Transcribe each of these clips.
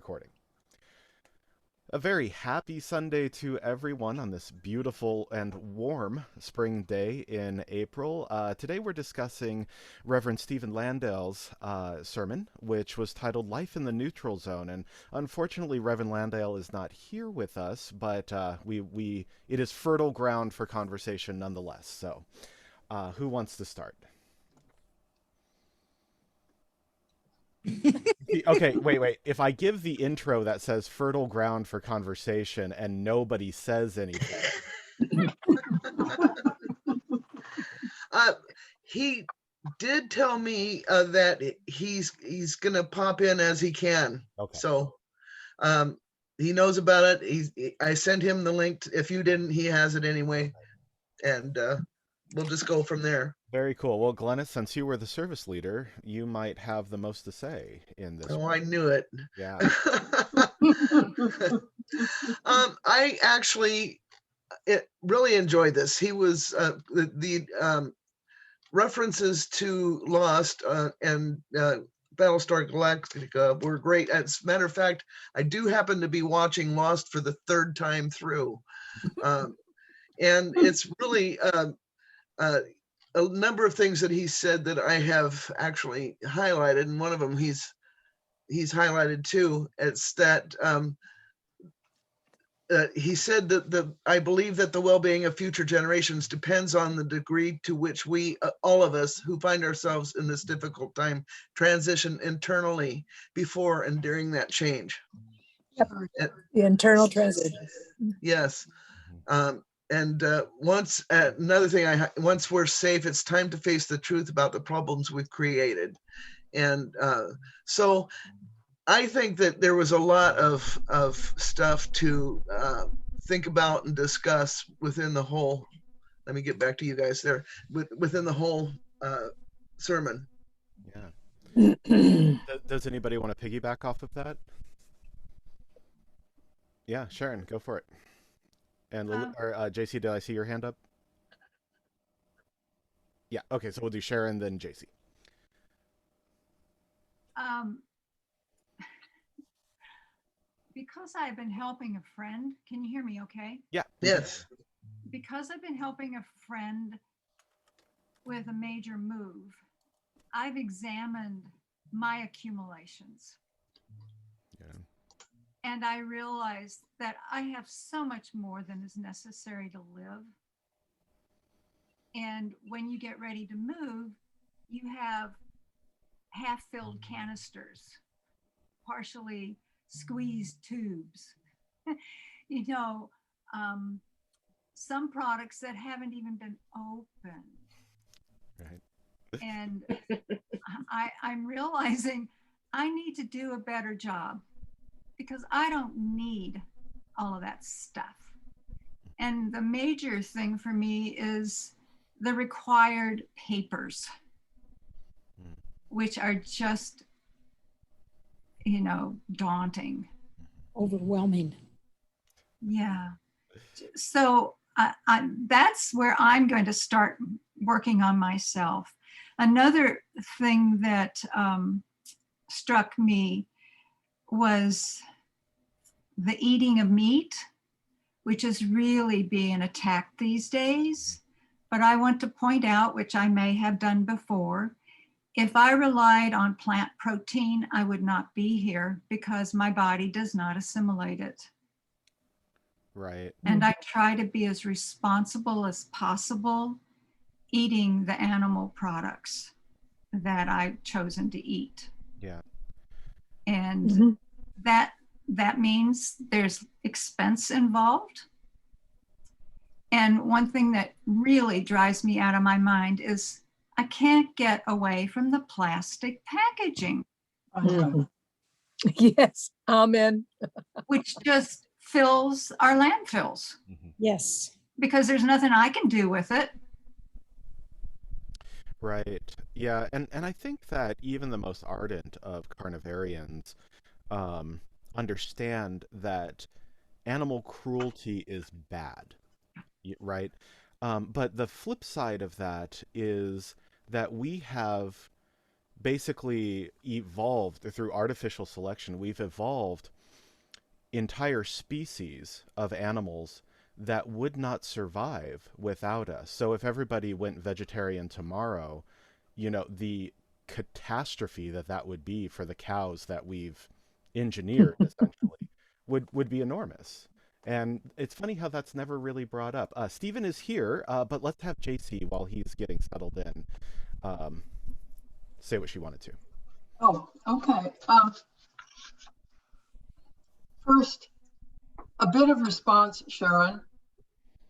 recording. A very happy Sunday to everyone on this beautiful and warm spring day in April. Today we're discussing Reverend Stephen Landale's sermon, which was titled Life in the Neutral Zone. And unfortunately, Reverend Landale is not here with us, but it is fertile ground for conversation nonetheless. So, who wants to start? Okay, wait. If I give the intro that says fertile ground for conversation and nobody says anything. Uh, he did tell me that he's gonna pop in as he can. Okay. So he knows about it. I sent him the link. If you didn't, he has it anyway, and we'll just go from there. Very cool. Well, Glennis, since you were the service leader, you might have the most to say in this. Oh, I knew it. Yeah. I actually really enjoyed this. He was the references to Lost and Battlestar Galactica were great. As a matter of fact, I do happen to be watching Lost for the third time through. And it's really a number of things that he said that I have actually highlighted. And one of them he's highlighted too. It's that he said that I believe that the well-being of future generations depends on the degree to which we, all of us who find ourselves in this difficult time, transition internally before and during that change. Yep. The internal transition. Yes. And once another thing, once we're safe, it's time to face the truth about the problems we've created. And so I think that there was a lot of stuff to think about and discuss within the whole. Let me get back to you guys there. Within the whole sermon. Yeah. Does anybody want to piggyback off of that? Yeah, Sharon, go for it. And JC, did I see your hand up? Yeah. Okay, so we'll do Sharon, then JC. Because I've been helping a friend, can you hear me okay? Yeah. Yes. Because I've been helping a friend with a major move, I've examined my accumulations. Yeah. And I realized that I have so much more than is necessary to live. And when you get ready to move, you have half-filled canisters, partially squeezed tubes, some products that haven't even been opened. Right. And I'm realizing I need to do a better job because I don't need all of that stuff. And the major thing for me is the required papers, which are just daunting, overwhelming. Yeah. So that's where I'm going to start working on myself. Another thing that struck me was the eating of meat, which is really being attacked these days. But I want to point out, which I may have done before, if I relied on plant protein, I would not be here because my body does not assimilate it. Right. And I try to be as responsible as possible eating the animal products that I've chosen to eat. Yeah. And that means there's expense involved. And one thing that really drives me out of my mind is I can't get away from the plastic packaging. Yes, amen. Which just fills our landfills. Yes. Because there's nothing I can do with it. Right. Yeah, and I think that even the most ardent of carnivarians understand that animal cruelty is bad, right? But the flip side of that is that we have basically evolved through artificial selection. We've evolved entire species of animals that would not survive without us. So if everybody went vegetarian tomorrow, the catastrophe that would be for the cows that we've engineered essentially would be enormous. And it's funny how that's never really brought up. Stephen is here, but let's have JC, while he's getting settled in, say what she wanted to. Oh, okay. First, a bit of response, Sharon.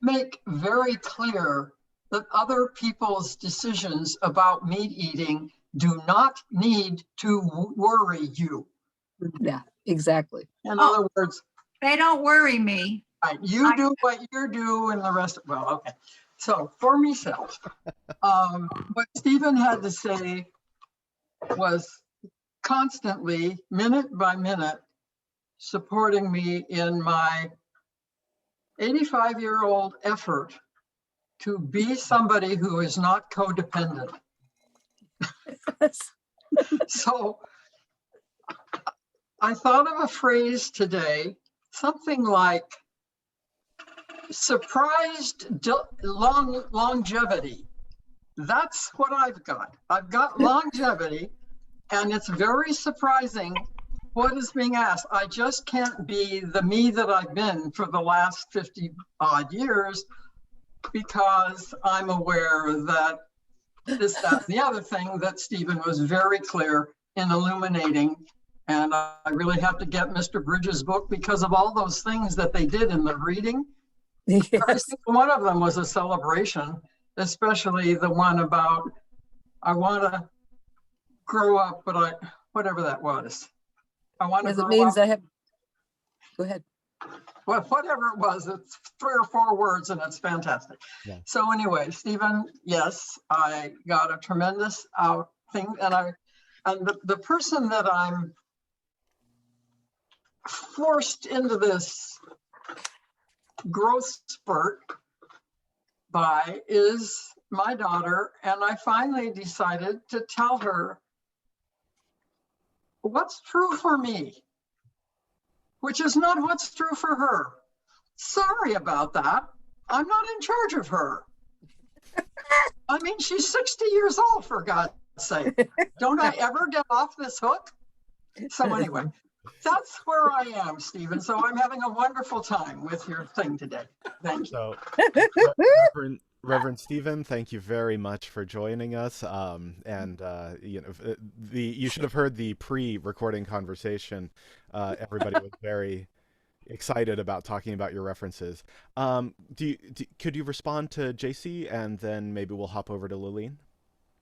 Make very clear that other people's decisions about meat eating do not need to worry you. Yeah, exactly. In other words, They don't worry me. right, you do what you do and the rest, well, okay. So for myself, what Stephen had to say was constantly, minute by minute, supporting me in my 85-year-old effort to be somebody who is not codependent. So I thought of a phrase today, something like surprised longevity. That's what I've got. I've got longevity, and it's very surprising what is being asked. I just can't be the me that I've been for the last 50 odd years, because I'm aware that this, that, and the other thing that Stephen was very clear in illuminating. And I really have to get Mr. Bridges' book because of all those things that they did in the reading. Every Yes. single one of them was a celebration, especially the one about, I want to grow up, but whatever that was. I want to Because it grow means up. I have, go ahead. Well, whatever it was, it's 3 or 4 words and it's fantastic. Yeah. So anyway, Stephen, yes, I got a tremendous thing, and the person that I'm forced into this growth spurt by is my daughter, and I finally decided to tell her what's true for me, which is not what's true for her. Sorry about that. I'm not in charge of her. I mean, she's 60 years old, for God's sake. Don't I ever get off this hook? So anyway, that's where I am, Stephen. So I'm having a wonderful time with your thing today. Thank you. So, Reverend Stephen, thank you very much for joining us. You should have heard the pre-recording conversation. Everybody was very excited about talking about your references. Could you respond to JC, and then maybe we'll hop over to Lillian?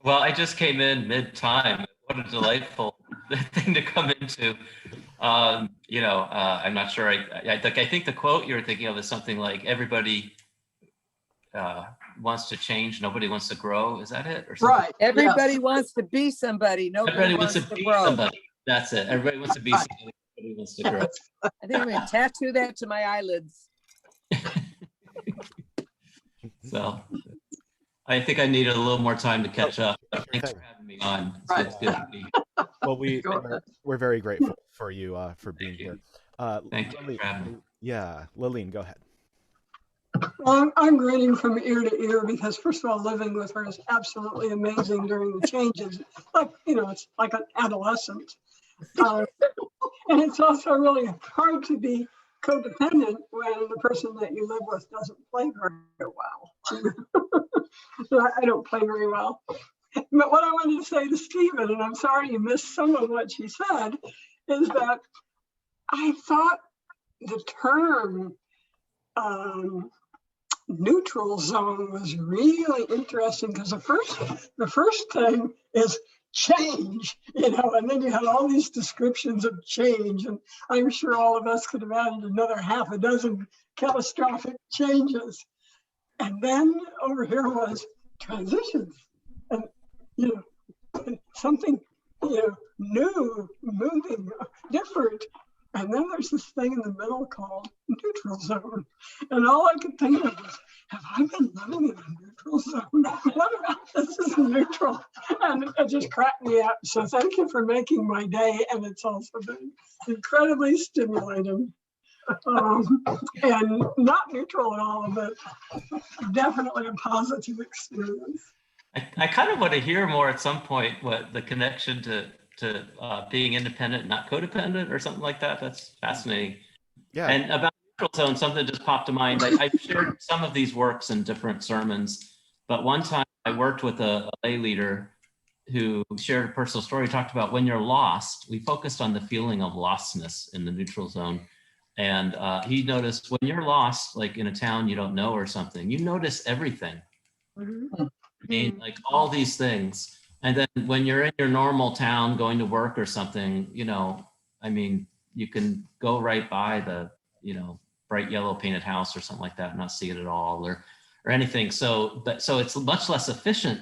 Well, I just came in mid-time. What a delightful thing to come into. I'm not sure. I think the quote you're thinking of is something like, everybody wants to change, nobody wants to grow. Is that it? Or something? Right. Everybody yes. wants to be somebody. Nobody Everybody wants to be grow. somebody. That's it. Everybody wants to be somebody. Nobody wants to grow. I think I'm going to tattoo that to my eyelids. So I think I needed a little more time to catch up. Thanks for having me on. Right. It's good to be. Well, Go we're very grateful for you for being Thank you. here. Thank you for having me. Yeah, Lillian, go ahead. Well, I'm grinning from ear to ear because, first of all, living with her is absolutely amazing during the changes. Like, it's like an adolescent. And it's also really hard to be codependent when the person that you live with doesn't play very well. So I don't play very well. But what I wanted to say to Stephen, and I'm sorry you missed some of what she said, is that I thought the term neutral zone was really interesting, because the first thing is change, and then you had all these descriptions of change, and I'm sure all of us could have added another half a dozen catastrophic changes. And then over here was transitions, and something new, moving, different. And then there's this thing in the middle called neutral zone. And all I could think of was, have I been living in a neutral zone? What about this is neutral? And it just cracked me up. So thank you for making my day. And it's also been incredibly stimulating. And not neutral at all, but definitely a positive experience. I kind of want to hear more at some point what the connection to being independent, not codependent, or something like that. That's fascinating. Yeah. And about neutral zone, something just popped to mind. I've shared some of these works in different sermons, but one time I worked with a lay leader who shared a personal story. He talked about when you're lost. We focused on the feeling of lostness in the neutral zone. And he noticed when you're lost, like in a town you don't know or something, you notice everything. I mean, like all these things. And then when you're in your normal town going to work or something, you know, I mean, you can go right by the, you know, bright yellow painted house or something like that and not see it at all or anything. So it's much less efficient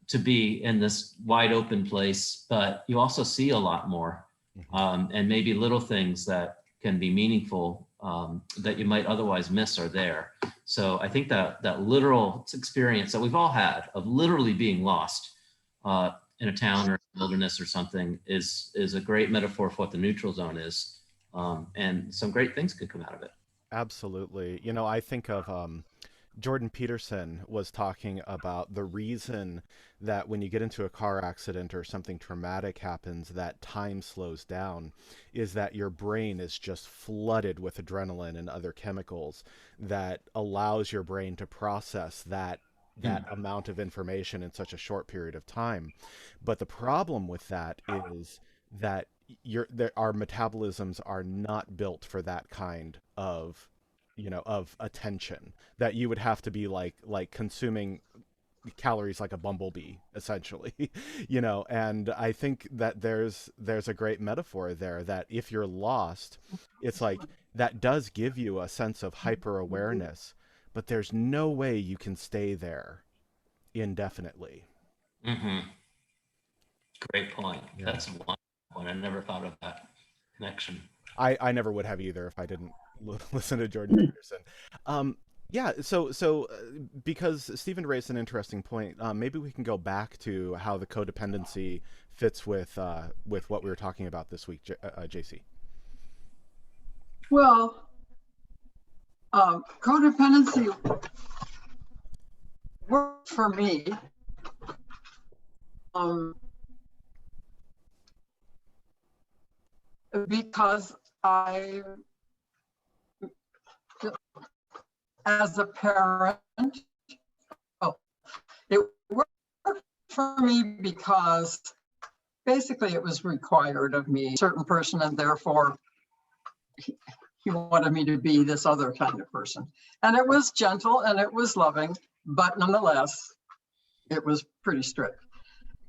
to be in this wide open place, but you also see a lot more and maybe little things that can be meaningful that you might otherwise miss are there. So I think that literal experience that we've all had of literally being lost in a town or wilderness or something is a great metaphor for what the neutral zone is. And some great things could come out of it. Absolutely. You know, I think of Jordan Peterson was talking about the reason that when you get into a car accident or something traumatic happens, that time slows down is that your brain is just flooded with adrenaline and other chemicals that allows your brain to process that amount of information in such a short period of time. But the problem with that is that our metabolisms are not built for that kind of, you know, of attention, that you would have to be like consuming calories like a bumblebee, essentially, you know. And I think that there's a great metaphor there that if you're lost, it's like that does give you a sense of hyper awareness, but there's no way you can stay there indefinitely. Great point. Yeah. That's one. I never thought of that connection. I never would have either if I didn't listen to Jordan Peterson. Yeah, so because Stephen raised an interesting point, maybe we can go back to how the codependency fits with what we were talking about this week, JC. Well, codependency worked for me. Because as a parent, it worked for me because basically it was required of me, a certain person, and therefore he wanted me to be this other kind of person. And it was gentle and it was loving, but nonetheless, it was pretty strict.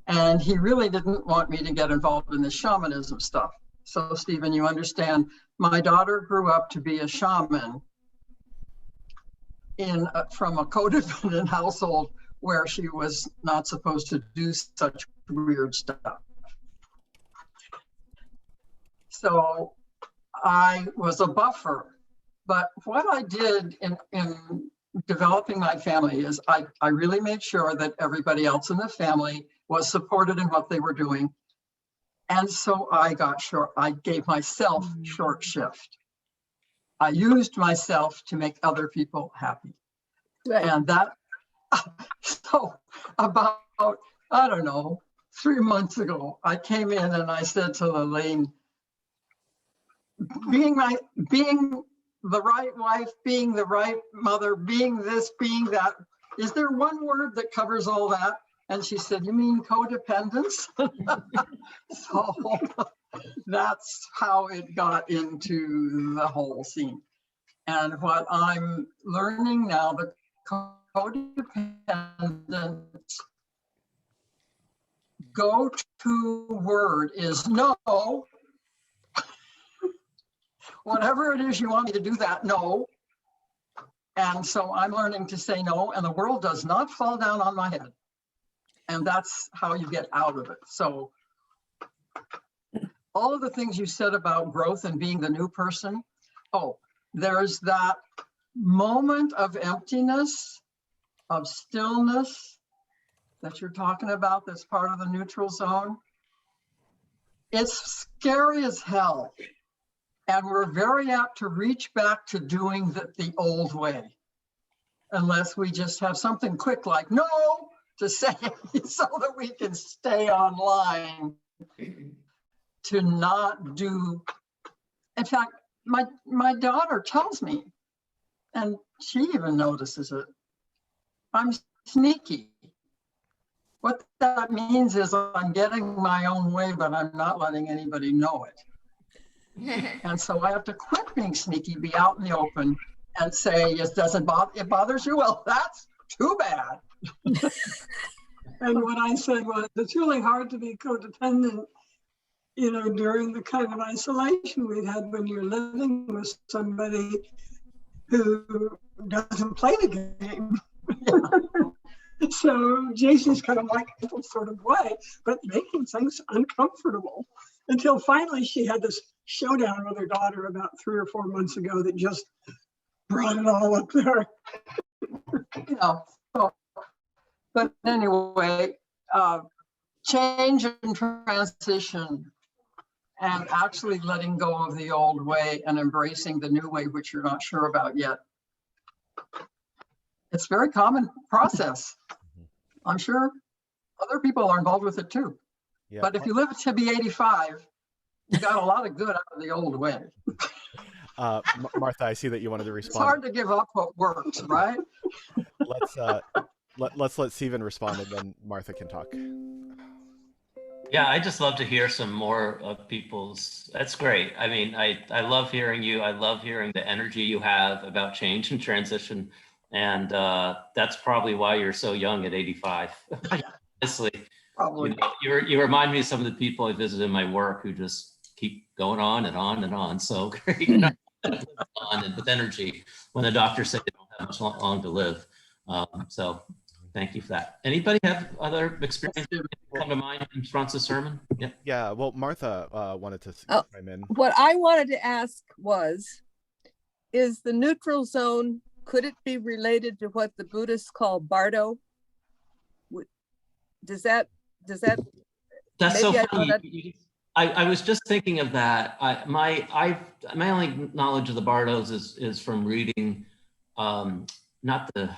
And he really didn't want me to get involved in the shamanism stuff. So Stephen, you understand, my daughter grew up to be a shaman from a codependent household where she was not supposed to do such weird stuff. So I was a buffer, but what I did in developing my family is I really made sure that everybody else in the family was supported in what they were doing. And so I gave myself short shift. I used myself to make other people happy. Right. And so about, I don't know, 3 months ago, I came in and I said to Elaine, being the right wife, being the right mother, being this, being that, is there one word that covers all that? And she said, you mean codependence? So that's how it got into the whole scene. And what I'm learning now, the codependent go-to word is no. Whatever it is you want me to do that, no. And so I'm learning to say no, and the world does not fall down on my head. And that's how you get out of it. So all of the things you said about growth and being the new person. Oh, there's that moment of emptiness, of stillness that you're talking about that's part of the neutral zone. It's scary as hell. And we're very apt to reach back to doing the old way, unless we just have something quick like no to say so that we can stay online to not do. In fact, my daughter tells me, and she even notices it, I'm sneaky. What that means is I'm getting my own way, but I'm not letting anybody know it. And so I have to quit being sneaky, be out in the open and say, it doesn't bother, it bothers you? Well, that's too bad. And what I said was, it's really hard to be codependent, you know, during the kind of isolation we've had when you're living with somebody who doesn't play the game. So Jason's kind of like a sort of way, but making things uncomfortable until finally she had this showdown with her daughter about 3 or 4 months ago that just brought it all up there. You know, so, but anyway, change and transition and actually letting go of the old way and embracing the new way, which you're not sure about yet. It's a very common process. I'm sure other people are involved with it too. Yeah. But if you live to be 85, you got a lot of good out of the old way. Martha, I see that you wanted to It's respond. hard to give up what works, right? Let's let Stephen respond, and then Martha can talk. Yeah, I just love to hear some more of people's. That's great. I mean, I love hearing you. I love hearing the energy you have about change and transition. And that's probably why you're so young at 85. Honestly, Probably. you remind me of some of the people I visit in my work who just keep going on and on and on. So great. On and with energy when the doctors say they don't have much long to live. So thank you for that. Anybody have other experiences that come to mind in Francis' sermon? Yeah. Yeah, well, Martha wanted to Oh. chime in. What I wanted to ask was, is the neutral zone, could it be related to what the Buddhists call Bardo? Does that? That's so Maybe I funny. thought I was just thinking of that. My only knowledge of the Bardos is from reading, not the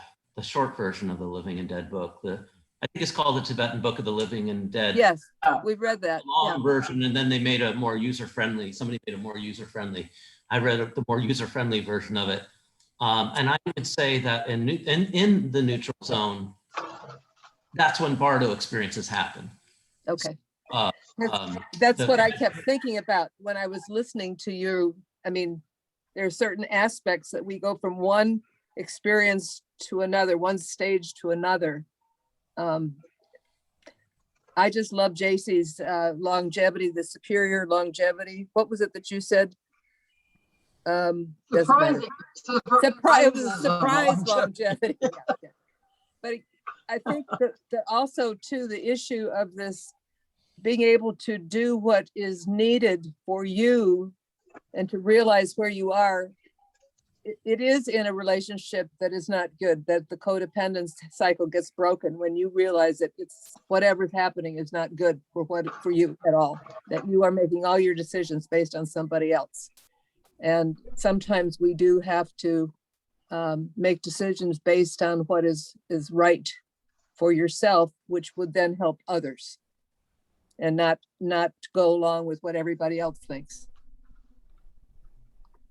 short version of the Living and Dead book. I think it's called the Tibetan Book of the Living and Dead. Yes, we've read that. Long version, and then they made a more user-friendly. Somebody made a more user-friendly. I read the more user-friendly version of it, and I would say that in the neutral zone, that's when Bardo experiences happen. Okay. Um, That's the- what I kept thinking about when I was listening to you. I mean, there are certain aspects that we go from one experience to another, one stage to another. I just love JC's longevity, the superior longevity. What was it that you said? Doesn't matter. Surprising. It was a surprise longevity. Yeah. But I think that also too, the issue of this being able to do what is needed for you and to realize where you are, it is in a relationship that is not good, that the codependence cycle gets broken when you realize that it's whatever's happening is not good for you at all, that you are making all your decisions based on somebody else. And sometimes we do have to make decisions based on what is right for yourself, which would then help others, and not go along with what everybody else thinks.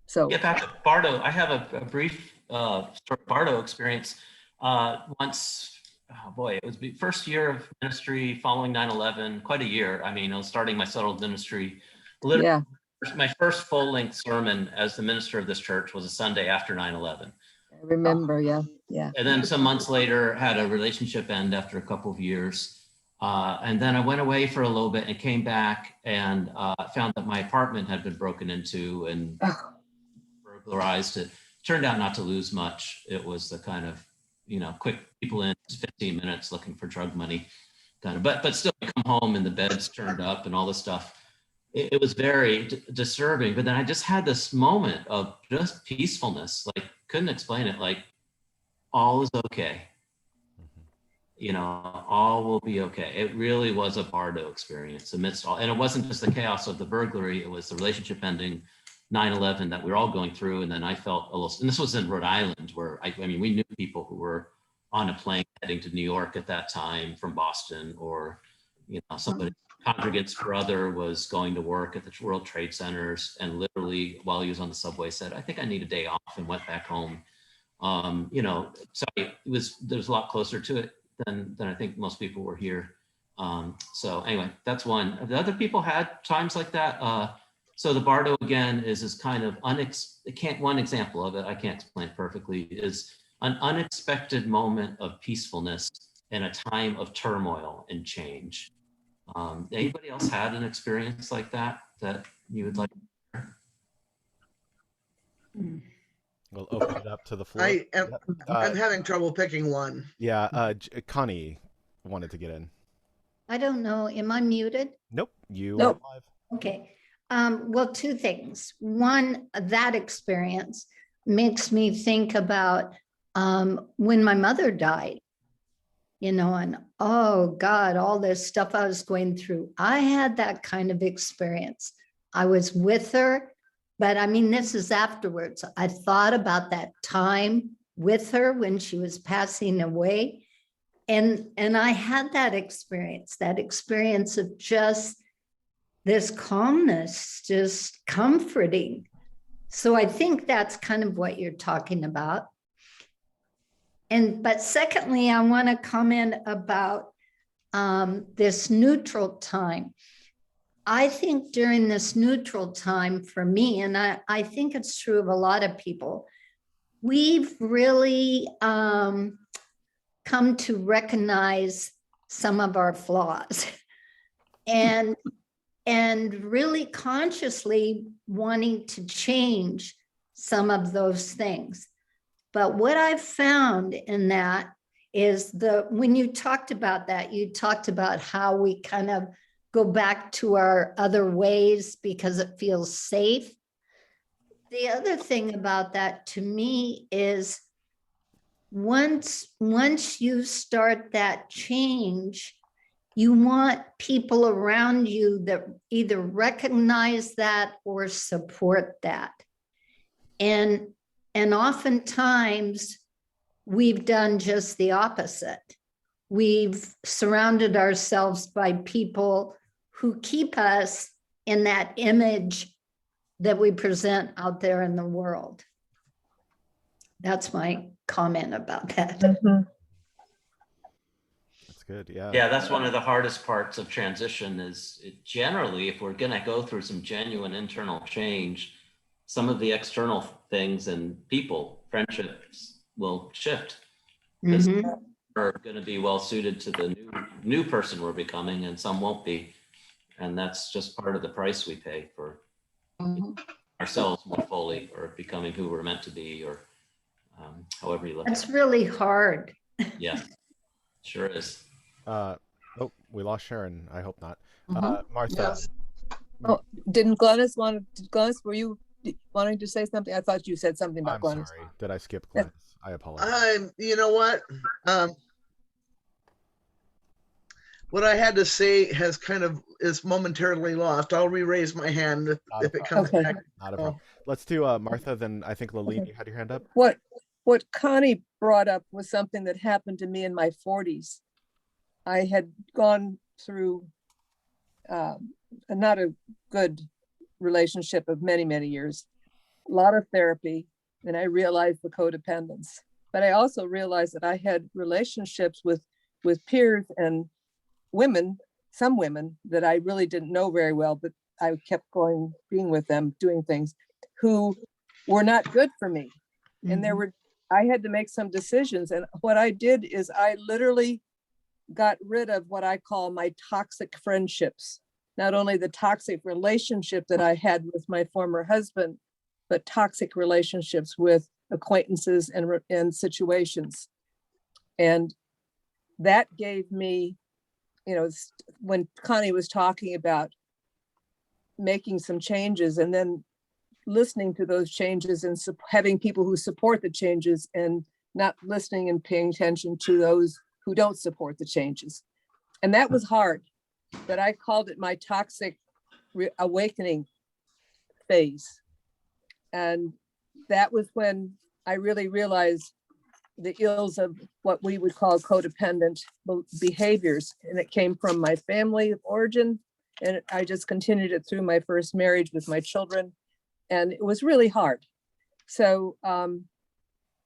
So Get back to Bardo. I have a brief Bardo experience. Once, oh boy, it was the first year of ministry following 9/11, quite a year. I mean, I was starting my settled ministry. Literally, yeah, my first full-length sermon as the minister of this church was a Sunday after 9/11. I remember. Yeah. And then some months later, had a relationship end after a couple of years. And then I went away for a little bit and came back and found that my apartment had been broken into and burglarized. It turned out not to lose much. It was the kind of, quick people in 15 minutes looking for drug money kind of, but still come home and the bed's turned up and all this stuff. it was very disturbing. But then I just had this moment of just peacefulness, like couldn't explain it, like all is okay. You know, all will be okay. It really was a Bardo experience amidst all, and it wasn't just the chaos of the burglary, it was the relationship ending, 9/11 that we were all going through. And then I felt a little, and this was in Rhode Island where I mean, we knew people who were on a plane heading to New York at that time from Boston, or, you know, somebody, congregate's brother was going to work at the World Trade Centers and literally while he was on the subway said, I think I need a day off, and went back home. You know, so there's a lot closer to it than I think most people were here. So anyway, that's one. The other people had times like that. So the Bardo again is kind of one example of it, I can't explain it perfectly, is an unexpected moment of peacefulness in a time of turmoil and change. Anybody else had an experience like that you would like? We'll open it up to the floor. I'm having trouble picking one. Yeah, Connie wanted to get in. I don't know. Am I muted? Nope, you Nope. are live. Okay. Well, two things. One, that experience makes me think about when my mother died, you know, and oh God, all this stuff I was going through. I had that kind of experience. I was with her, but I mean, this is afterwards. I thought about that time with her when she was passing away. And I had that experience of just this calmness, just comforting. So I think that's kind of what you're talking about. But secondly, I want to comment about this neutral time. I think during this neutral time for me, and I think it's true of a lot of people, we've really come to recognize some of our flaws and really consciously wanting to change some of those things. But what I've found in that is when you talked about that, you talked about how we kind of go back to our other ways because it feels safe. The other thing about that to me is once you start that change, you want people around you that either recognize that or support that. And oftentimes we've done just the opposite. We've surrounded ourselves by people who keep us in that image that we present out there in the world. That's my comment about that. Mhm. That's good. Yeah. Yeah, that's one of the hardest parts of transition is generally, if we're going to go through some genuine internal change, some of the external things and people, friendships will shift. Because Mhm. we're going to be well suited to the new person we're becoming, and some won't be. And that's just part of the price we pay for ourselves more fully, or becoming who we're meant to be, or however you look That's at it. really hard. Yeah, sure is. Oh, we lost Sharon. I hope not. Mhm. Martha. Yes. Glennis, were you wanting to say something? I thought you said something about I'm Glennis. sorry. Did I skip Glennis? I apologize. You know what? What I had to say is momentarily lost. I'll re-raise my hand if it comes Okay. back. Not a problem. Let's do Martha, then I think Laleen, Okay. you had your hand up. What Connie brought up was something that happened to me in my 40s. I had gone through not a good relationship of many, many years, a lot of therapy, and I realized the codependence. But I also realized that I had relationships with peers and women, some women that I really didn't know very well, but I kept being with them, doing things, who were not good for me. And I had to make some decisions. And what I did is I literally got rid of what I call my toxic friendships. Not only the toxic relationship that I had with my former husband, but toxic relationships with acquaintances and situations. And that gave me, when Connie was talking about making some changes and then listening to those changes and having people who support the changes and not listening and paying attention to those who don't support the changes. And that was hard, but I called it my toxic awakening phase. And that was when I really realized the ills of what we would call codependent behaviors. And it came from my family of origin. And I just continued it through my first marriage with my children. And it was really hard. So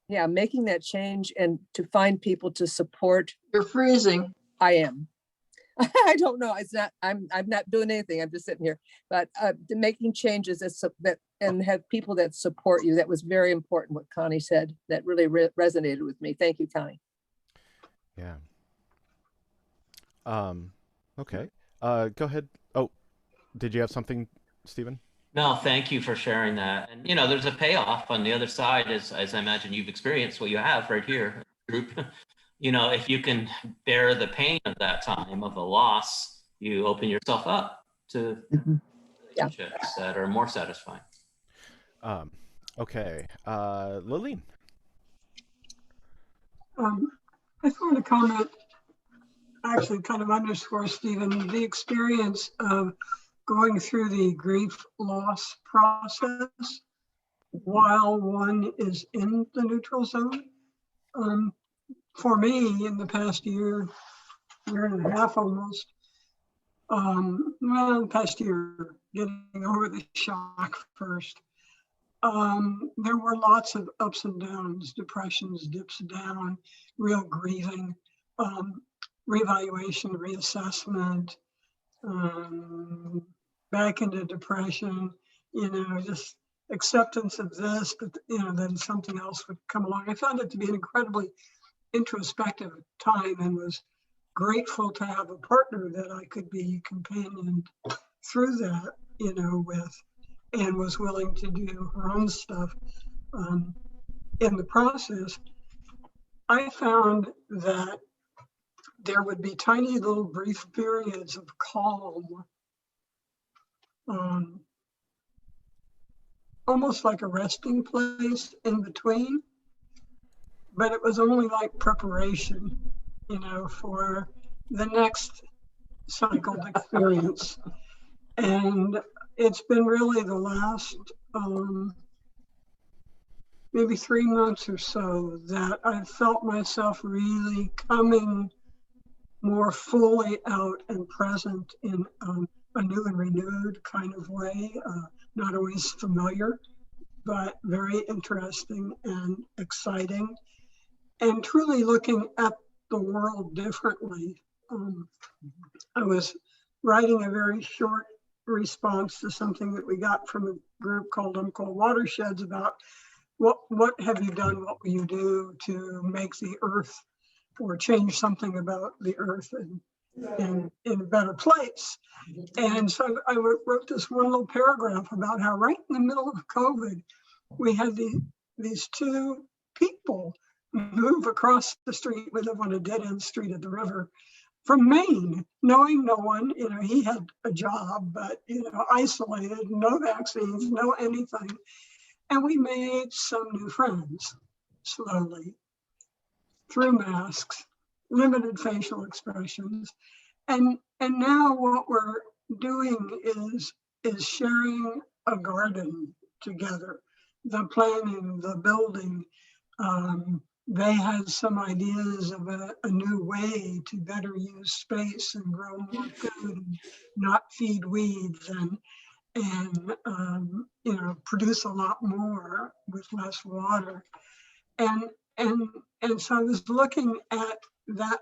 yeah, making that change and to find people to support. You're freezing. I am. I don't know. It's not, I'm not doing anything. I'm just sitting here, but making changes that and have people that support you. That was very important. What Connie said, that really resonated with me. Thank you, Connie. Yeah. Okay. Go ahead. Oh, did you have something, Stephen? No, thank you for sharing that. And you know, there's a payoff on the other side, as I imagine you've experienced what you have right here, group. You know, if you can bear the pain of that time of the loss, you open yourself up to relationships that are more satisfying. Okay. Lillian. I just want to comment, actually kind of underscore, Stephen, the experience of going through the grief loss process while one is in the neutral zone. For me, in the past year and a half almost, well, the past year, getting over the shock first, there were lots of ups and downs, depressions, dips down, real grieving, reevaluation, reassessment, back into depression, you know, just acceptance of this, but, you know, then something else would come along. I found it to be an incredibly introspective time and was grateful to have a partner that I could be companioned through that, you know, with, and was willing to do her own stuff. In the process, I found that there would be tiny little brief periods of calm, almost like a resting place in between, but it was only like preparation, you know, for the next cycled experience. And it's been really the last maybe 3 months or so that I felt myself really coming more fully out and present in a new and renewed kind of way, not always familiar, but very interesting and exciting, and truly looking at the world differently. I was writing a very short response to something that we got from a group called Uncalled Watersheds about what have you done, what will you do to make the earth or change something about the earth in a better place. And so I wrote this one little paragraph about how right in the middle of COVID, we had these two people move across the street. We live on a dead-end street at the river, from Maine, knowing no one. You know, he had a job, but, you know, isolated, no vaccines, no anything. And we made some new friends slowly through masks, limited facial expressions. And now what we're doing is sharing a garden together, the planning, the building. They had some ideas of a new way to better use space and grow more food and not feed weeds and you know, produce a lot more with less water. And so I was looking at that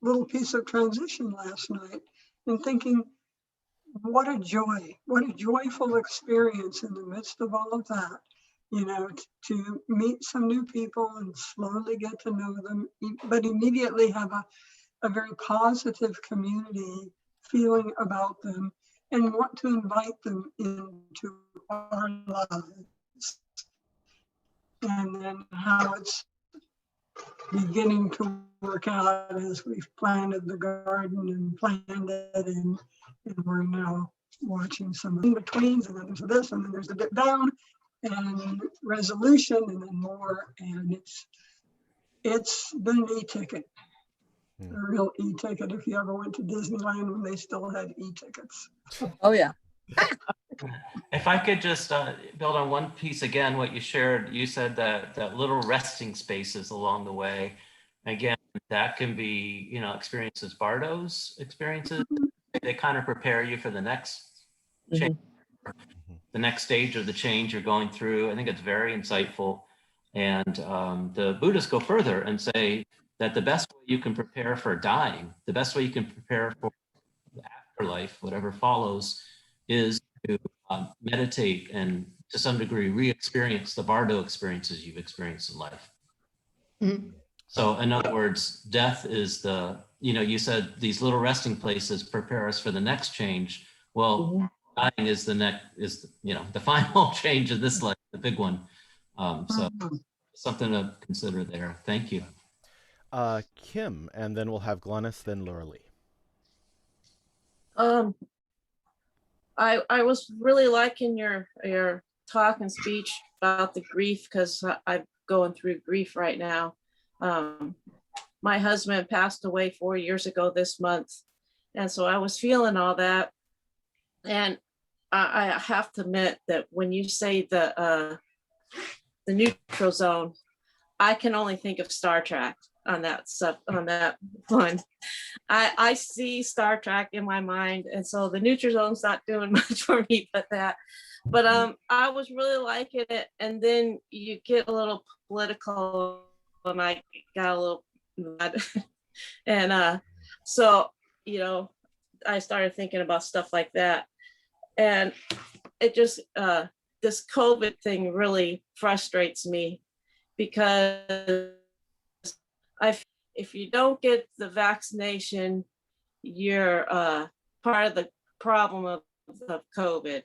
little piece of transition last night and thinking, what a joyful experience in the midst of all of that, you know, to meet some new people and slowly get to know them, but immediately have a very positive community feeling about them and want to invite them into our lives. And then how it's beginning to work out as we've planted the garden and planned it, and we're now watching some in-betweens, and then there's this, and then there's a dip down, and resolution, and then more, and it's been an e-ticket, a real e-ticket if you ever went to Disneyland when they still had e-tickets. Oh, yeah. If I could just build on one piece again, what you shared, you said that little resting spaces along the way. Again, that can be, experiences, Bardo's experiences. They kind of prepare you for the next change, the next stage of the change you're going through. I think it's very insightful. And the Buddhists go further and say that the best way you can prepare for dying, the best way you can prepare for the afterlife, whatever follows, is to meditate and to some degree re-experience the Bardo experiences you've experienced in life. Mm. So in other words, death is you said these little resting places prepare us for the next change. Well, dying is the final change of this life, the big one. So something to consider there. Thank you. Kim, and then we'll have Glennis, then Laura Lee. I was really liking your talk and speech about the grief, because I'm going through grief right now. My husband passed away 4 years ago this month, and so I was feeling all that. And I have to admit that when you say the neutral zone, I can only think of Star Trek on that one. I see Star Trek in my mind, and so the neutral zone's not doing much for me but that. But I was really liking it, and then you get a little political, and I got a little mad. And so I started thinking about stuff like that, and it just this COVID thing really frustrates me, because if you don't get the vaccination, you're part of the problem of COVID.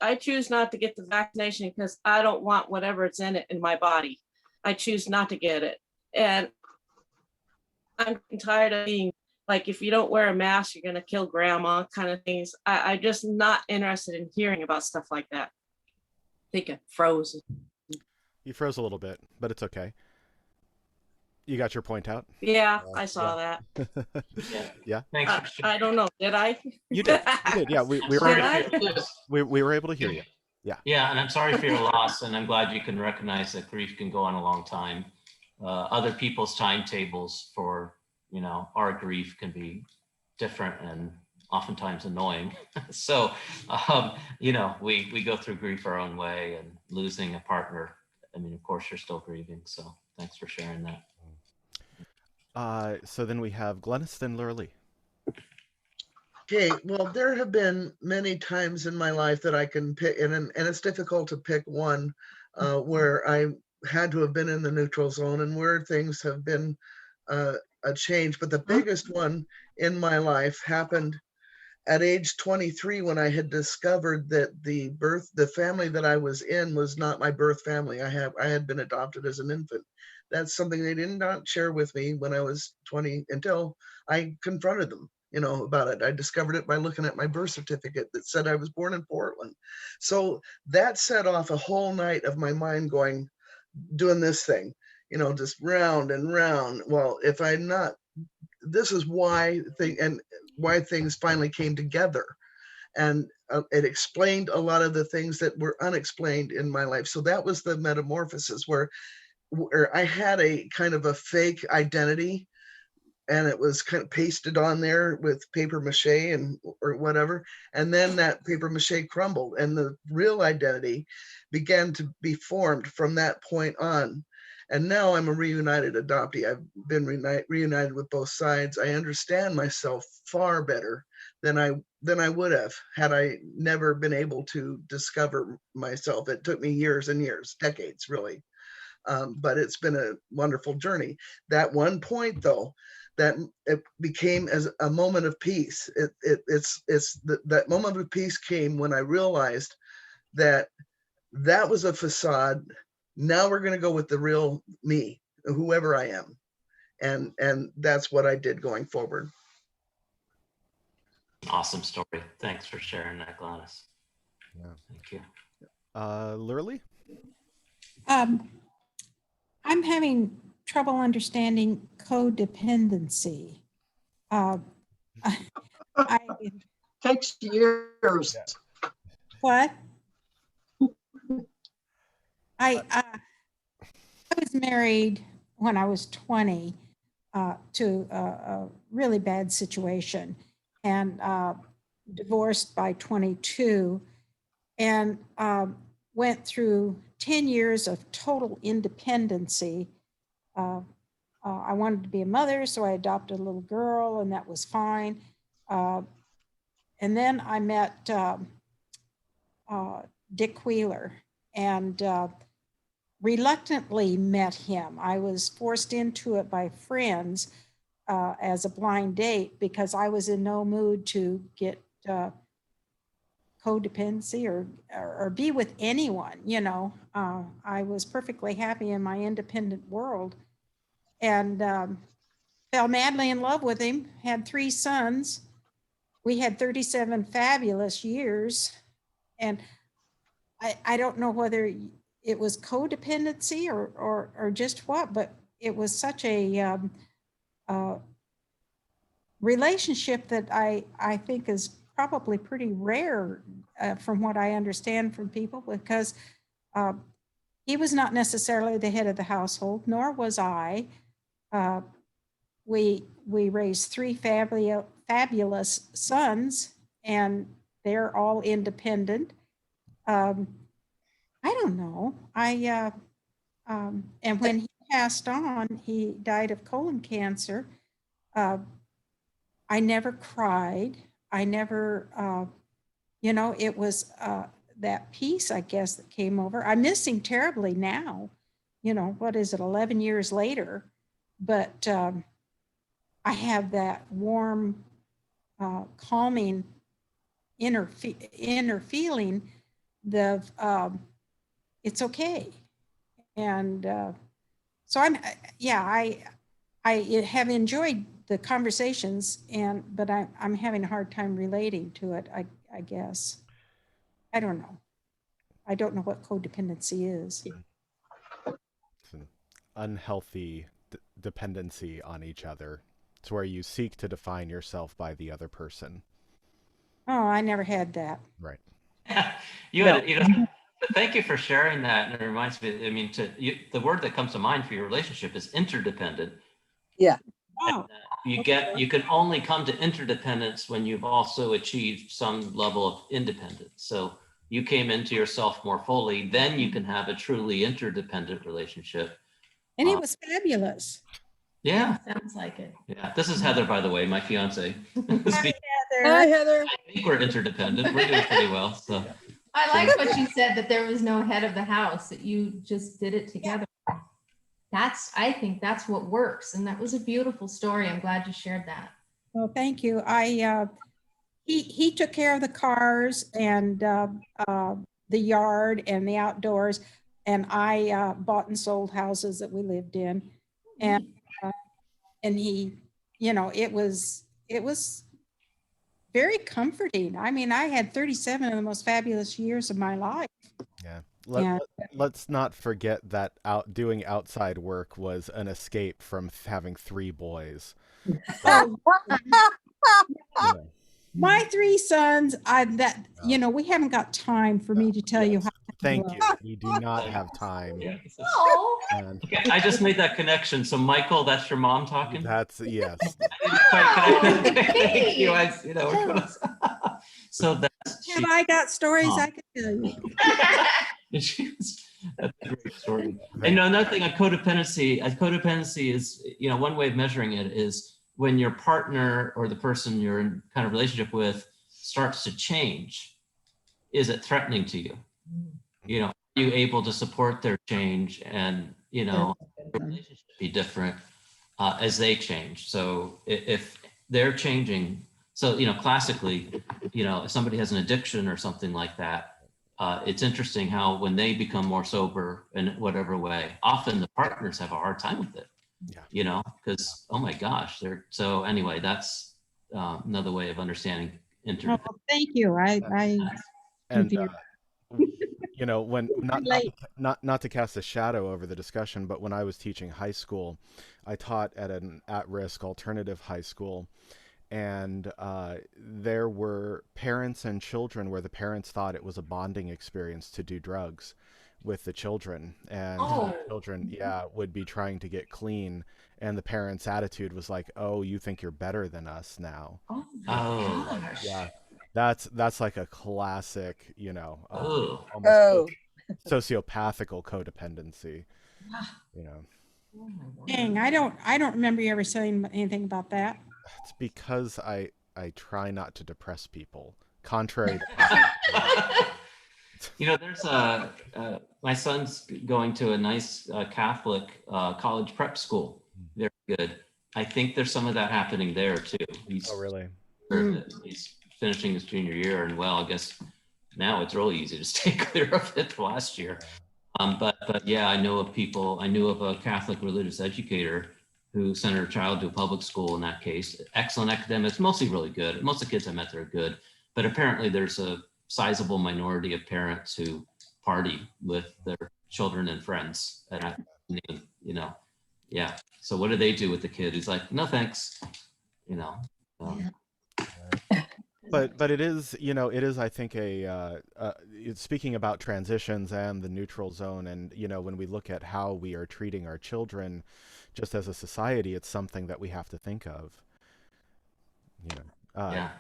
I choose not to get the vaccination because I don't want whatever's in it in my body. I choose not to get it. And I'm tired of being like, if you don't wear a mask, you're going to kill grandma kind of things. I'm just not interested in hearing about stuff like that. I think I froze. You froze a little bit, but it's okay. You got your point out? Yeah, I saw that. Yeah. Thanks. I don't know. Did I? You did. You did. Yeah, we were able to hear you. Yeah. Yeah, and I'm sorry for your loss, and I'm glad you can recognize that grief can go on a long time. Other people's timetables for, our grief can be different and oftentimes annoying. So, we go through grief our own way, and losing a partner, of course, you're still grieving. So thanks for sharing that. So then we have Glennis, then Laura Lee. Okay, well, there have been many times in my life that I can pick, and it's difficult to pick one where I had to have been in the neutral zone and where things have been a change. But the biggest one in my life happened at age 23, when I had discovered that the family that I was in was not my birth family. I had been adopted as an infant. That's something they did not share with me when I was 20 until I confronted them, about it. I discovered it by looking at my birth certificate that said I was born in Portland. So that set off a whole night of my mind doing this thing, just round and round. Well, if I'm not, this is why things finally came together. And it explained a lot of the things that were unexplained in my life. So that was the metamorphosis where I had a kind of a fake identity, and it was kind of pasted on there with paper mache or whatever. And then that paper mache crumbled, and the real identity began to be formed from that point on. And now I'm a reunited adoptee. I've been reunited with both sides. I understand myself far better than I would have had I never been able to discover myself. It took me years and years, decades, really. But it's been a wonderful journey. That one point, though, that it became as a moment of peace. That moment of peace came when I realized that was a facade. Now we're going to go with the real me, whoever I am, and that's what I did going forward. Awesome story. Thanks for sharing that, Gladys. Yeah. Thank you. Lurley? I'm having trouble understanding codependency. I, Takes years. what? I was married when I was 20 to a really bad situation, and divorced by 22, and went through 10 years of total independency. I wanted to be a mother, so I adopted a little girl, and that was fine. And then I met Dick Wheeler, and reluctantly met him. I was forced into it by friends as a blind date because I was in no mood to get codependency or be with anyone, you know. I was perfectly happy in my independent world, and fell madly in love with him, had 3 sons. We had 37 fabulous years, and I don't know whether it was codependency or just what, but it was such a relationship that I think is probably pretty rare from what I understand from people, because he was not necessarily the head of the household, nor was I. We raised 3 fabulous sons, and they're all independent. I don't know. And when he passed on, he died of colon cancer. I never cried. I never, you know, it was that peace, I guess, that came over. I miss him terribly now, you know, what is it, 11 years later? But I have that warm, calming inner feeling of it's okay. And so I have enjoyed the conversations, but I'm having a hard time relating to it, I guess. I don't know. I don't know what codependency is. It's an unhealthy dependency on each other. It's where you seek to define yourself by the other person. Oh, I never had that. Right. You know, thank you for sharing that. And it reminds me, I mean, the word that comes to mind for your relationship is interdependent. Yeah. Oh, You can only come to interdependence when you've also achieved some level of independence. So you came into yourself more fully, then you can have a truly interdependent relationship. and he was fabulous. Yeah. Sounds like it. Yeah. This is Heather, by the way, my fiance. Hi, Heather. I think we're interdependent. We're doing pretty well. So I like what you said, that there was no head of the house, that you just did it together. I think that's what works. And that was a beautiful story. I'm glad you shared that. Well, thank you. He took care of the cars and the yard and the outdoors, and I bought and sold houses that we lived in, and he, you know, it was very comforting. I mean, I had 37 of the most fabulous years of my life. Yeah. Let's not forget that doing outside work was an escape from having 3 boys. So, yeah. My 3 sons, you know, we haven't got time for me to tell you how. Thank you. We do not have time. yeah. Oh, And Okay, I just made that connection. So Michael, that's your mom talking? that's, yes. Thank you. You know, we're gonna- so that's Have I got stories I can tell you? that's a great story. And another thing on codependency is, you know, one way of measuring it is when your partner or the person you're in kind of relationship with starts to change. Is it threatening to you? You know, are you able to support their change, and, you know, the relationship be different as they change? So if they're changing, so, you know, classically, you know, if somebody has an addiction or something like that, it's interesting how when they become more sober in whatever way, often the partners have a hard time with it. Yeah. You know, because, oh my gosh, so anyway, that's another way of understanding internet. Oh, thank you. I And dear. you know, when Relate. not to cast a shadow over the discussion, but when I was teaching high school, I taught at an at-risk alternative high school, and there were parents and children where the parents thought it was a bonding experience to do drugs with the children, and the children, yeah, would be trying to get clean, and the parents' attitude was like, "Oh, you think you're better than us now?" Oh Oh. my gosh. Yeah, that's like a classic, you know, Oh. almost Oh, sociopathical codependency, you know. Oh my word. Dang, I don't remember you ever saying anything about that. It's because I try not to depress people, contrary to You know, there's my son's going to a nice Catholic college prep school. Very good. I think there's some of that happening there too. He's, oh really? he's finishing his junior year, and well, I guess now it's really easy to stay clear of it last year. But yeah, I know of people. I knew of a Catholic religious educator who sent her child to a public school in that case. Excellent academics, mostly really good. Most of the kids I met there are good, but apparently there's a sizable minority of parents who party with their children and friends. And I, you know, yeah. So what do they do with the kid? He's like, no, thanks. You know. But it is, you know, it is, I think, speaking about transitions and the neutral zone, and, you know, when we look at how we are treating our children just as a society, it's something that we have to think of. You know, Yeah.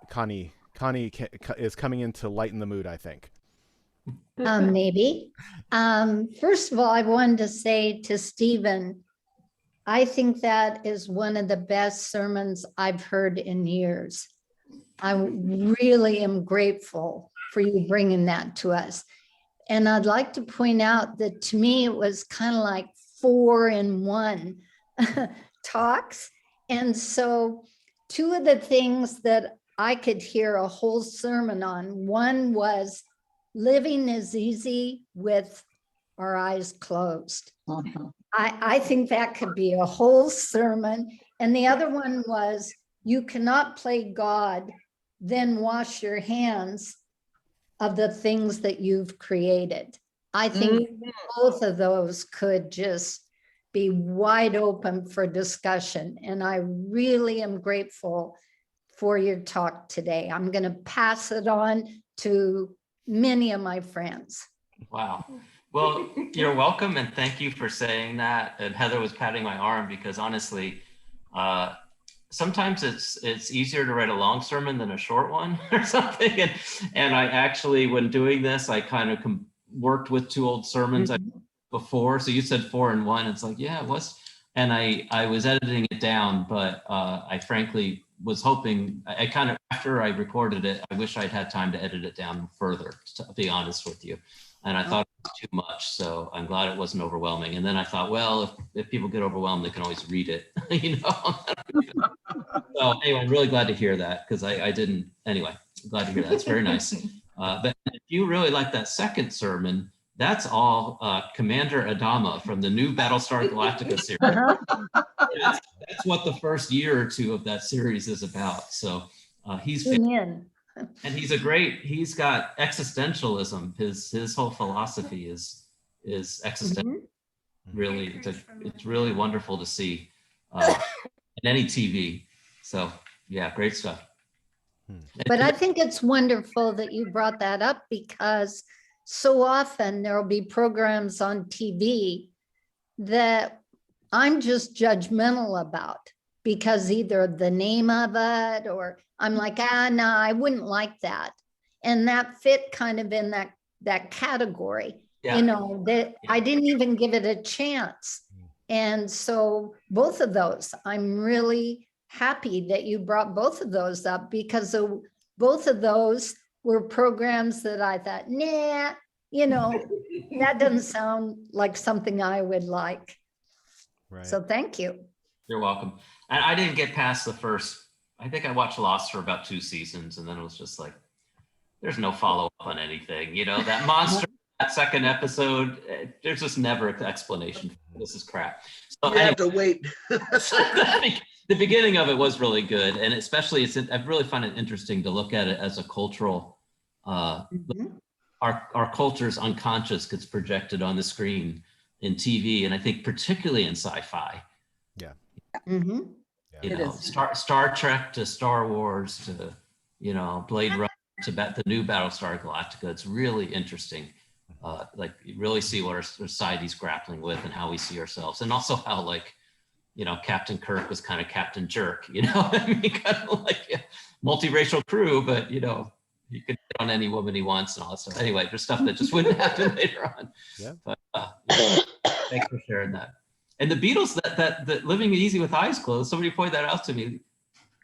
Connie is coming in to lighten the mood, I think. Maybe. First of all, I wanted to say to Stephen, I think that is one of the best sermons I've heard in years. I really am grateful for you bringing that to us. And I'd like to point out that to me, it was kind of like 4-in-1 talks. And so two of the things that I could hear a whole sermon on, one was living is easy with our eyes closed. I think that could be a whole sermon. And the other one was, you cannot play God, then wash your hands of the things that you've created. I think both of those could just be wide open for discussion. And I really am grateful for your talk today. I'm going to pass it on to many of my friends. Wow. Well, you're welcome, and thank you for saying that. And Heather was patting my arm because honestly, sometimes it's easier to write a long sermon than a short one or something. And I actually, when doing this, I kind of worked with two old sermons before. So you said 4-in-1. It's like, yeah, it was. And I was editing it down, but I frankly was hoping, I kind of, after I recorded it, I wish I'd had time to edit it down further, to be honest with you. And I thought it was too much, so I'm glad it wasn't overwhelming. And then I thought, well, if people get overwhelmed, they can always read it, you know? So anyway, I'm really glad to hear that, because I didn't, anyway, glad to hear that. It's very nice. But if you really like that second sermon, that's all Commander Adama from the new Battlestar Galactica series. That's what the first year or two of that series is about. So he's and he's got existentialism. His whole philosophy is existential. Really, it's really wonderful to see in any TV. So yeah, great stuff. But I think it's wonderful that you brought that up, because so often there'll be programs on TV that I'm just judgmental about, because either the name of it, or I'm like, no, I wouldn't like that. And that fit kind of in that category, Yeah. you know, that I didn't even give it a chance. And so both of those, I'm really happy that you brought both of those up, because both of those were programs that I thought, nah, you know, that doesn't sound like something I would like. Right. So thank you. You're welcome. And I didn't get past the first, I think I watched Lost for about 2 seasons, and then it was just like, there's no follow-up on anything. You know, that monster, that second episode, there's just never an explanation. This is crap. So You have to wait. The beginning of it was really good, and especially I really find it interesting to look at it as a cultural. Our culture's unconscious gets projected on the screen in TV, and I think particularly in sci-fi. Yeah. Mhm. You know, Star Trek to Star Wars to, you know, Blade Runner to the new Battlestar Galactica. It's really interesting. Like you really see what our society's grappling with and how we see ourselves, and also how, like, you know, Captain Kirk was kind of Captain Jerk, you know. I mean, kind of like a multiracial crew, but you know, he could hit on any woman he wants and all that stuff. Anyway, there's stuff that just wouldn't happen later on. Yeah. But yeah. Thanks for sharing that. And the Beatles, that Living Easy with Eyes Closed, somebody pointed that out to me.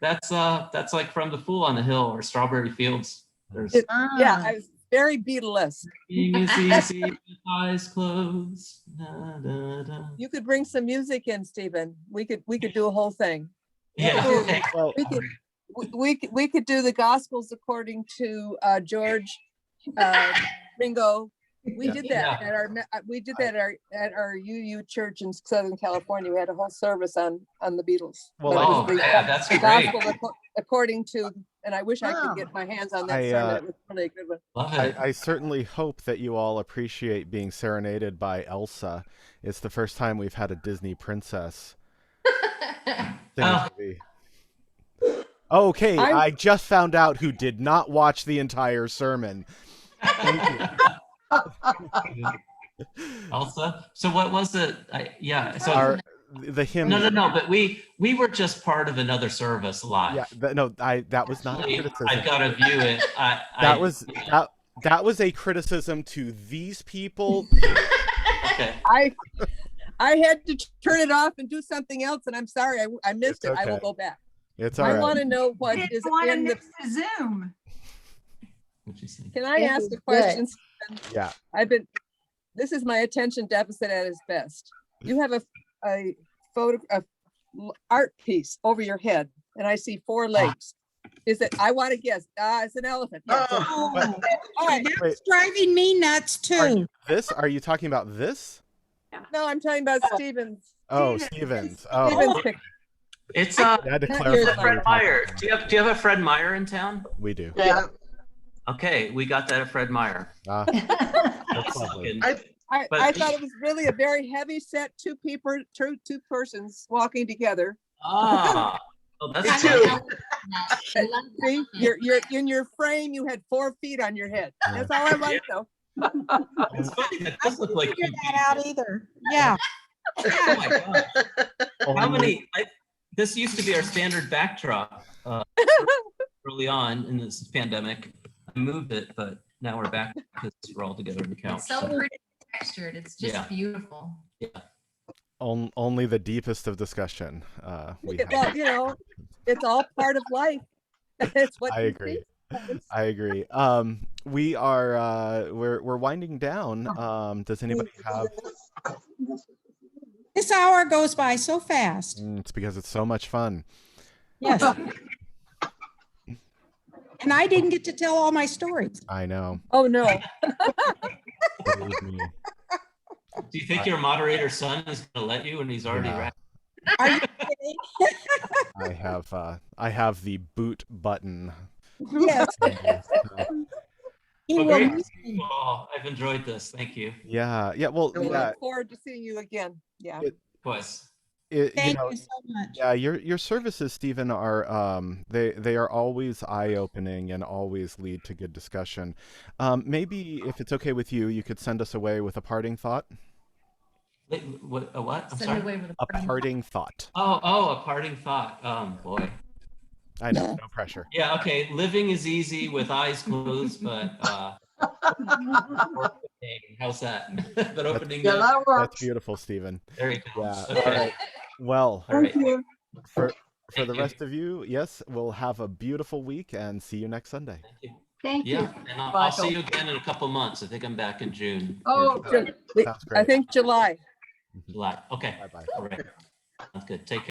That's like From the Fool on the Hill or Strawberry Fields. There's Yeah, I was very Beatlesque. Living is easy with eyes closed. Da, da, da. You could bring some music in, Stephen. We could do a whole thing. Yeah. Okay. Well, We could do the Gospels according to George Ringo. We did that at our UU church in Southern California. We had a whole service on the Beatles. Well, But it was that's the great. Gospel according to, and I wish I could get my hands on that sermon. It was really a good one. Love it. I certainly hope that you all appreciate being serenaded by Elsa. It's the first time we've had a Disney princess sing a movie. Okay, I just found out who did not watch the entire sermon. Thank you. Elsa. So what was it? So the hymn. No. But we were just part of another service live. Yeah, that was not a criticism. I've got to view it. That was a criticism to these people. Okay. I had to turn it off and do something else, and I'm sorry I missed it. I will go back. It's all right. I want to know what is in the Zoom. Can I ask a question? Yeah. This is my attention deficit at its best. You have a art piece over your head, and I see 4 legs. Is it? I want to guess. It's an elephant. Yes. Oh, All right. that's driving me nuts too. Are you talking about this? No, I'm talking about Stevens. Oh, Stevens. Oh, Stevens picture. It's I had to clarify. Fred Meyer. Do you have a Fred Meyer in town? We do. Yeah. Okay, we got that at Fred Meyer. That's lovely. I thought it was really a very heavy set, two persons walking together. Oh, that's Me too. See, you're in your frame. You had 4 feet on your head. That's all I want to know. It's funny, that does look like Figure that out either. Yeah. Oh my God. How many? This used to be our standard backdrop early on in this pandemic. I moved it, but now we're back because we're all together on the couch. It's so pretty textured. It's just beautiful. Yeah. Only the deepest of discussion. Well, you know, it's all part of life. It's what I agree. I agree. We are we're winding down. Does anybody have? This hour goes by so fast. It's because it's so much fun. Yes. And I didn't get to tell all my stories. I know. Oh no. Believe me. Do you think your moderator son is going to let you when he's already wrapped? Are you kidding? I have the boot button. Yes. He Well, will great. miss me. Oh, I've enjoyed this. Thank you. Yeah. Well, I yeah. look forward to seeing you again. Yeah. Was. Thank you so much. Yeah, your services, Stephen, are they are always eye-opening and always lead to good discussion. Maybe if it's okay with you, you could send us away with a parting thought. Wait, what? A what? I'm Send sorry. away with A parting thought. Oh, a parting thought. Boy. I know, no pressure. Yeah. Okay. Living is easy with eyes closed, but how's that? But opening. Yeah, that works. That's beautiful, Stephen. There you go. Yeah. Okay. All right. Well, All right. Thank you. for Thank the you. rest of you, yes, we'll have a beautiful week and see you next Sunday. Thank you. Thank you. Yeah, and I'll see you again in a couple months. I think I'm back in June. Oh, or good. Sounds great. I think July. July. Okay. Bye-bye. All right. Sounds good. Take care.